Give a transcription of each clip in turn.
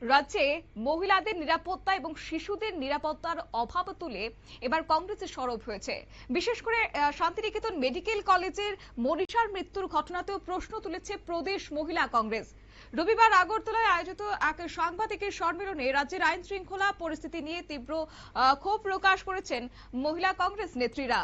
রাজ্যে মহিলাদের নিরাপত্তা এবং শিশুদের নিরাপত্তার অভাব তুলে এবার কংগ্রেসের সরব হয়েছে। বিশেষ করে শান্তিনিকেতন মেডিকেল কলেজের মনীষার মৃত্যুর ঘটনাতেও প্রশ্ন তুলেছে প্রদেশ মহিলা কংগ্রেস। রবিবার আগরতলায় আয়োজিত এক সাংবাদিকের সম্মেলনে রাজ্যের আইন শৃঙ্খলা পরিস্থিতি নিয়ে তীব্র ক্ষোভ প্রকাশ করেছেন মহিলা কংগ্রেস নেত্রীরা।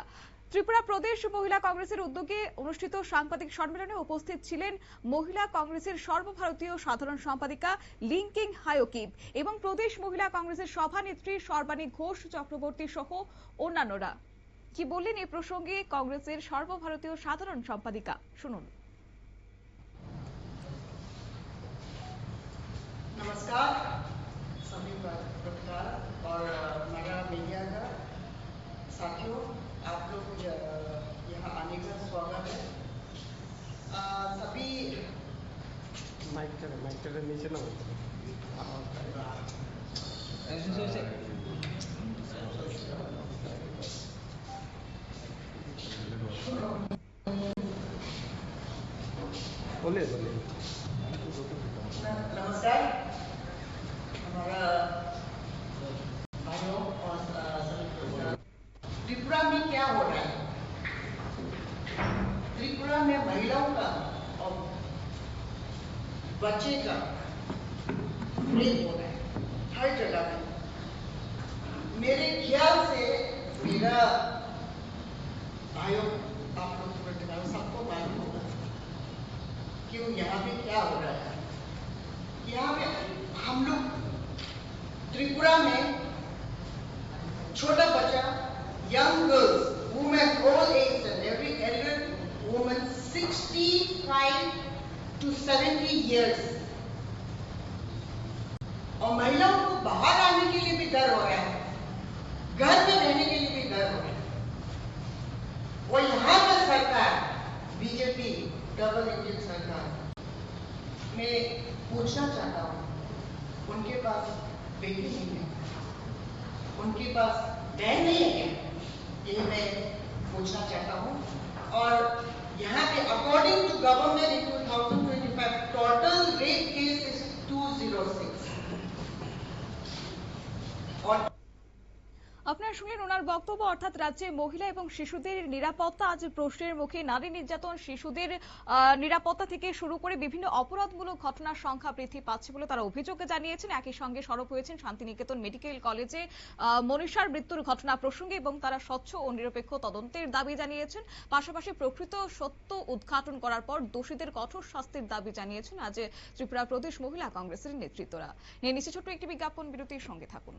ত্রিপুরা প্রদেশ মহিলা কংগ্রেসের উদ্যোগে অনুষ্ঠিত সাংবাদিক সম্মেলনে উপস্থিত ছিলেন মহিলা কংগ্রেসের সর্বভারতীয় সাধারণ সম্পাদিকা লিংকিং হায়োকিব এবং প্রদেশ মহিলা কংগ্রেসের সভানেত্রী সর্বাণী ঘোষ চক্রবর্তী সহ অন্যান্যরা। কি বললেন এই প্রসঙ্গে কংগ্রেসের সর্বভারতীয় সাধারণ সম্পাদিকা, শুনুন। नमस्कार सभी पत्रकार और मेरा मीडिया का साथियों, आप लोग यहाँ आने का स्वागत है। सभी माइक नीचे ना बोलिए बोलिए। नमस्कार हमारा भाइयों और त्रिपुरा में क्या हो रहा है। त्रिपुरा में महिलाओं का और बच्चे का रेप हो रहा है हर जगह पे। मेरे ख्याल से मेरा भाइयों, आप लोग सबको मालूम होगा कि यहाँ पे क्या हो रहा है। यहाँ पे हम लोग त्रिपुरा में छोटा बच्चा, young girls, women, all age and every elder women 65 to 70 years, और महिलाओं को बाहर आने के लिए भी डर हो रहा है, घर में रहने के लिए भी डर हो रहा है। और यहाँ का सरकार बीजेपी डबल इंजन सरकार, मैं पूछना चाहता हूँ, उनके पास बेटी नहीं है, उनके पास बहन नहीं है क्या, ये मैं पूछना चाहता हूँ। और यहाँ पे according to government in 2025 total rape case is 206। और আপনারা শুনলেন ওনার বক্তব্য। অর্থাৎ রাজ্যে মহিলা এবং শিশুদের নিরাপত্তা আজ প্রশ্নের মুখে। নারী নির্যাতন, শিশুদের নিরাপত্তা থেকে শুরু করে বিভিন্ন অপরাধমূলক ঘটনার সংখ্যা বৃদ্ধি পাচ্ছে বলে তারা অভিযোগ জানিয়েছেন। একই সঙ্গে সরব হয়েছেন শান্তিনিকেতন মেডিকেল কলেজে মনীষার মৃত্যুর ঘটনা প্রসঙ্গে এবং তারা স্বচ্ছ ও নিরপেক্ষ তদন্তের দাবি জানিয়েছেন। পাশাপাশি প্রকৃত সত্য উদ্ঘাটন করার পর দোষীদের কঠোর শাস্তির দাবি জানিয়েছেন আজ ত্রিপুরা প্রদেশ মহিলা কংগ্রেসের নেতৃত্বরা। নিয়ে নিচ্ছে ছোট্ট একটি বিজ্ঞাপন বিরতির সঙ্গে থাকুন।